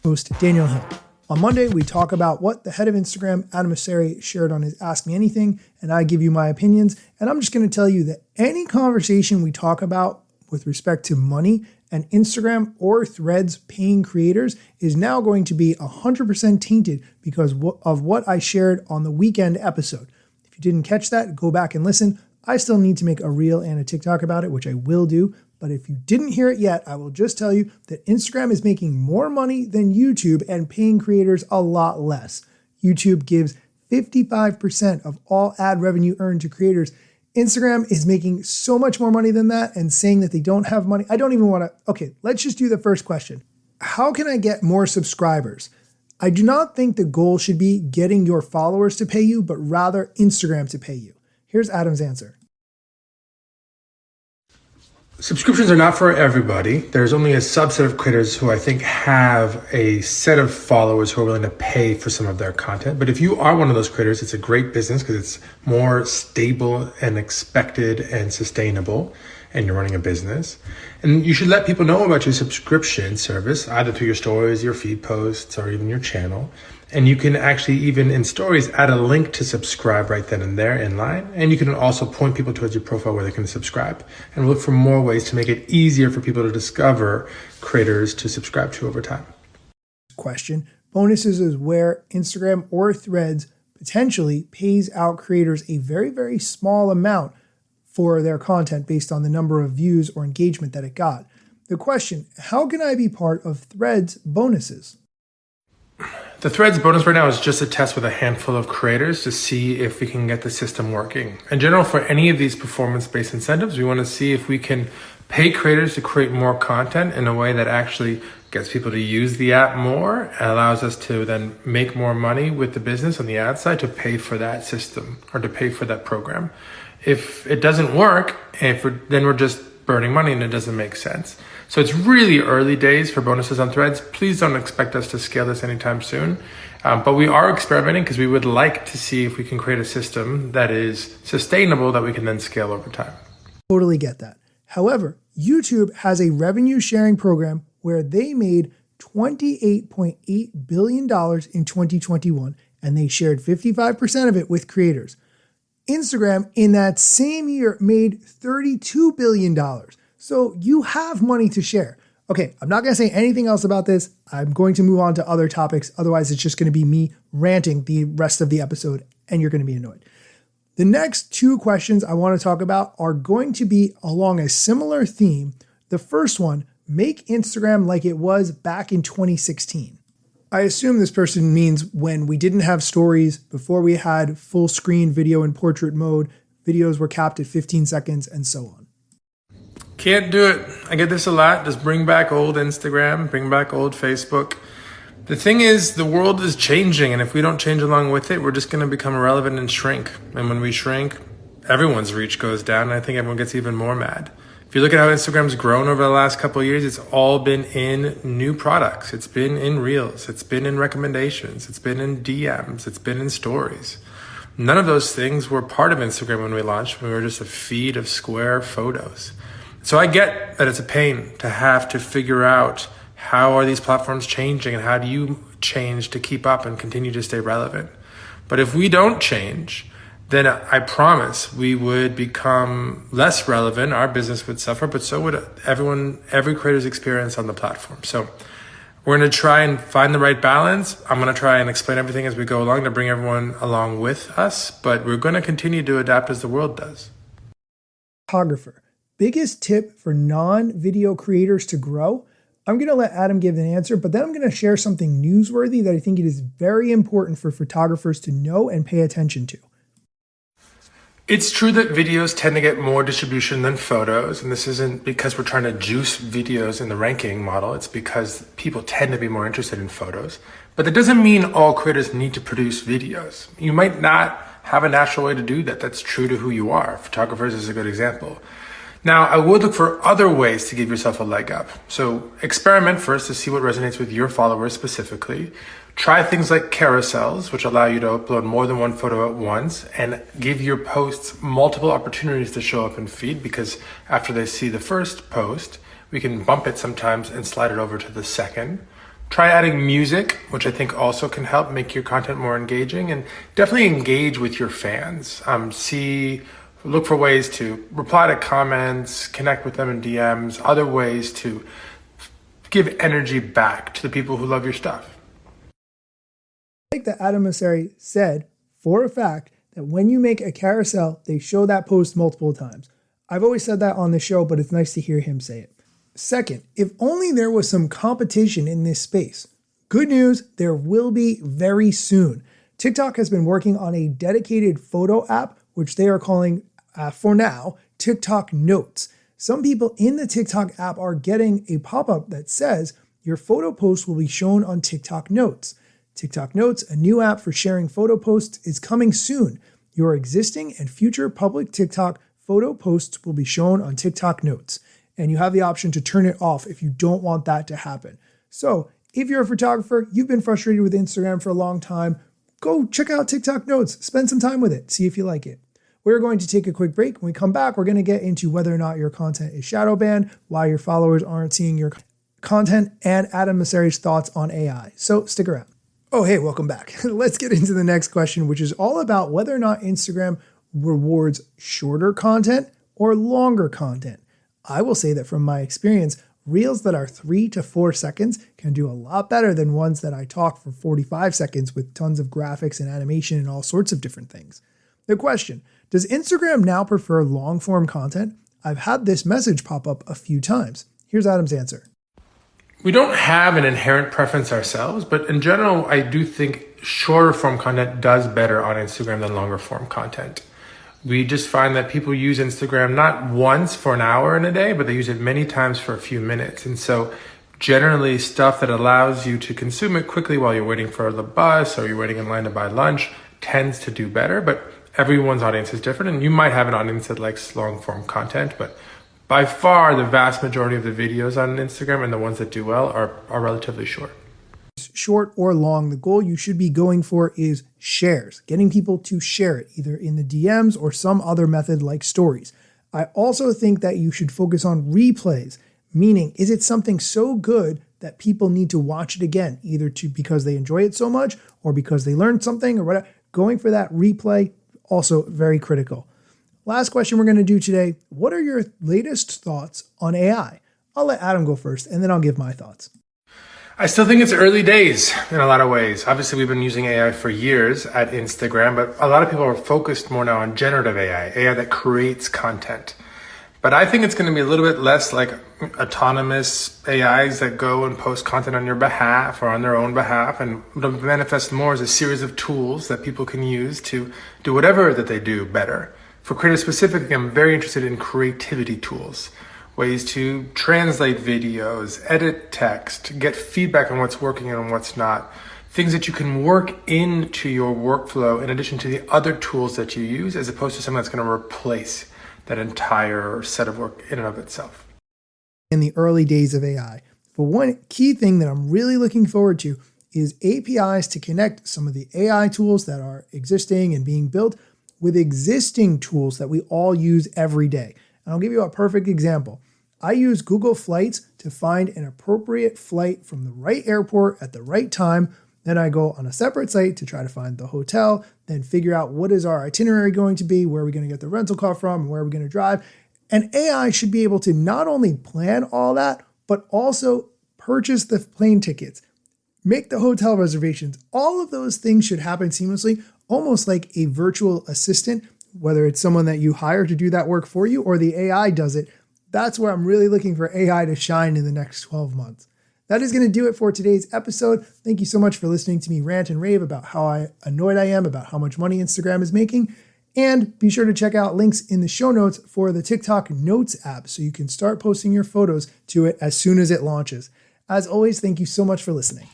Host Daniel Hill. On Monday, we talk about what the head of Instagram, Adam Mosseri, shared on his Ask Me Anything, and I give you my opinions. And I'm just going to tell you that any conversation we talk about with respect to money and Instagram or Threads paying creators is now going to be 100% tainted because of what I shared on the weekend episode. If you didn't catch that, go back and listen. I still need to make a reel and a TikTok about it, which I will do. But if you didn't hear it yet, I will just tell you that Instagram is making more money than YouTube and paying creators a lot less. YouTube gives 55% of all ad revenue earned to creators. Instagram is making so much more money than that and saying that they don't have money. I don't even want to. Okay, let's just do the first question. How can I get more subscribers? I do not think the goal should be getting your followers to pay you, but rather Instagram to pay you. Here's Adam's answer. Subscriptions are not for everybody. There's only a subset of creators who I think have a set of followers who are willing to pay for some of their content. But if you are one of those creators, it's a great business because it's more stable and expected and sustainable, and you're running a business. And you should let people know about your subscription service, either through your stories, your feed posts, or even your channel. And you can actually, even in stories, add a link to subscribe right then and there in line. And you can also point people towards your profile where they can subscribe and look for more ways to make it easier for people to discover creators to subscribe to over time. Question. Bonuses is where Instagram or Threads potentially pays out creators a very, very small amount for their content based on the number of views or engagement that it got. The question, how can I be part of Threads bonuses? The Threads bonus right now is just a test with a handful of creators to see if we can get the system working. In general, for any of these performance-based incentives, we want to see if we can pay creators to create more content in a way that actually gets people to use the app more and allows us to then make more money with the business on the ad side to pay for that system or to pay for that program. If it doesn't work, then we're just burning money and it doesn't make sense. So it's really early days for bonuses on Threads. Please don't expect us to scale this anytime soon. But we are experimenting because we would like to see if we can create a system that is sustainable that we can then scale over time. Totally get that. However, YouTube has a revenue sharing program where they made $28.8 billion in 2021 and they shared 55% of it with creators. Instagram in that same year made $32 billion. So you have money to share. Okay, I'm not going to say anything else about this. I'm going to move on to other topics. Otherwise, it's just going to be me ranting the rest of the episode and you're going to be annoyed. The next two questions I want to talk about are going to be along a similar theme. The first one, make Instagram like it was back in 2016. I assume this person means when we didn't have stories, before we had full screen video in portrait mode, videos were capped at 15 seconds and so on. Can't do it. I get this a lot. Just bring back old Instagram, bring back old Facebook. The thing is, the world is changing, and if we don't change along with it, we're just going to become irrelevant and shrink. And when we shrink, everyone's reach goes down, and I think everyone gets even more mad. If you look at how Instagram's grown over the last couple of years, it's all been in new products. It's been in Reels. It's been in recommendations. It's been in DMs. It's been in stories. None of those things were part of Instagram when we launched. We were just a feed of square photos. So I get that it's a pain to have to figure out how are these platforms changing and how do you change to keep up and continue to stay relevant. But if we don't change, then I promise we would become less relevant. Our business would suffer, but so would every creator's experience on the platform. So we're going to try and find the right balance. I'm going to try and explain everything as we go along to bring everyone along with us, but we're going to continue to adapt as the world does. Photographer. Biggest tip for non-video creators to grow? I'm going to let Adam give an answer, but then I'm going to share something newsworthy that I think it is very important for photographers to know and pay attention to. It's true that videos tend to get more distribution than photos, and this isn't because we're trying to juice videos in the ranking model. It's because people tend to be more interested in photos. But that doesn't mean all creators need to produce videos. You might not have a natural way to do that. That's true to who you are. Photographers is a good example. Now, I would look for other ways to give yourself a leg up. So experiment first to see what resonates with your followers specifically. Try things like carousels, which allow you to upload more than one photo at once and give your posts multiple opportunities to show up in feed, because after they see the first post, we can bump it sometimes and slide it over to the second. Try adding music, which I think also can help make your content more engaging, and definitely engage with your fans. Look for ways to reply to comments, connect with them in DMs, other ways to give energy back to the people who love your stuff. Like that Adam Mosseri said for a fact that when you make a carousel, they show that post multiple times. I've always said that on the show, but it's nice to hear him say it. Second, if only there was some competition in this space. Good news, there will be very soon. TikTok has been working on a dedicated photo app, which they are calling, for now, TikTok Notes. Some people in the TikTok app are getting a pop-up that says your photo post will be shown on TikTok Notes. TikTok Notes, a new app for sharing photo posts, is coming soon. Your existing and future public TikTok photo posts will be shown on TikTok Notes, and you have the option to turn it off if you don't want that to happen. So if you're a photographer, you've been frustrated with Instagram for a long time, go check out TikTok Notes, spend some time with it, see if you like it. We're going to take a quick break. When we come back, we're going to get into whether or not your content is shadow banned, why your followers aren't seeing your content, and Adam Mosseri's thoughts on AI. So stick around. Oh, hey, welcome back. Let's get into the next question, which is all about whether or not Instagram rewards shorter content or longer content. I will say that from my experience, reels that are 3 to 4 seconds can do a lot better than ones that I talk for 45 seconds with tons of graphics and animation and all sorts of different things. The question, does Instagram now prefer long form content? I've had this message pop up a few times. Here's Adam's answer. We don't have an inherent preference ourselves, but in general, I do think shorter form content does better on Instagram than longer form content. We just find that people use Instagram not once for an hour in a day, but they use it many times for a few minutes. And so generally stuff that allows you to consume it quickly while you're waiting for the bus or you're waiting in line to buy lunch tends to do better, but everyone's audience is different. And you might have an audience that likes long form content, but by far the vast majority of the videos on Instagram and the ones that do well are relatively short. Short or long, the goal you should be going for is shares, getting people to share it either in the DMs or some other method like stories. I also think that you should focus on replays, meaning is it something so good that people need to watch it again, either because they enjoy it so much or because they learned something or whatever. Going for that replay, also very critical. Last question we're going to do today. What are your latest thoughts on AI? I'll let Adam go first and then I'll give my thoughts. I still think it's early days in a lot of ways. Obviously, we've been using AI for years at Instagram, but a lot of people are focused more now on generative AI that creates content. But I think it's going to be a little bit less like autonomous AIs that go and post content on your behalf or on their own behalf, and it'll manifest more as a series of tools that people can use to do whatever that they do better. For creators specifically, I'm very interested in creativity tools. Ways to translate videos, edit text, get feedback on what's working and what's not. Things that you can work into your workflow in addition to the other tools that you use, as opposed to something that's going to replace that entire set of work in and of itself. In the early days of AI, but one key thing that I'm really looking forward to is APIs to connect some of the AI tools that are existing and being built with existing tools that we all use every day. And I'll give you a perfect example. I use Google Flights to find an appropriate flight from the right airport at the right time. Then I go on a separate site to try to find the hotel, then figure out what is our itinerary going to be, where are we going to get the rental car from, and where are we going to drive. And AI should be able to not only plan all that, but also purchase the plane tickets, make the hotel reservations. All of those things should happen seamlessly, almost like a virtual assistant, whether it's someone that you hire to do that work for you or the AI does it. That's where I'm really looking for AI to shine in the next 12 months. That is going to do it for today's episode. Thank you so much for listening to me rant and rave about how annoyed I am about how much money Instagram is making. And be sure to check out links in the show notes for the TikTok Notes app so you can start posting your photos to it as soon as it launches. As always, thank you so much for listening.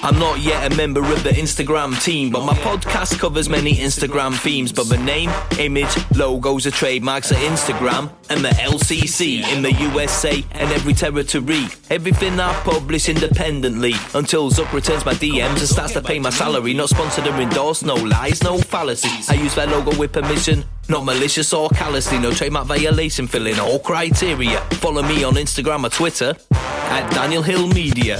I'm I'm not yet a member of the Instagram team, but my podcast covers many Instagram themes. But the name, image, logos are trademarks at Instagram and the LCC in the USA and every territory. Everything I publish independently until Zuck returns my DMs and starts to pay my salary. Not sponsored or endorsed, no lies, no fallacies. I use their logo with permission, not malicious or callously. No trademark violation, filling all criteria. Follow me on Instagram or Twitter at Daniel Hill Media.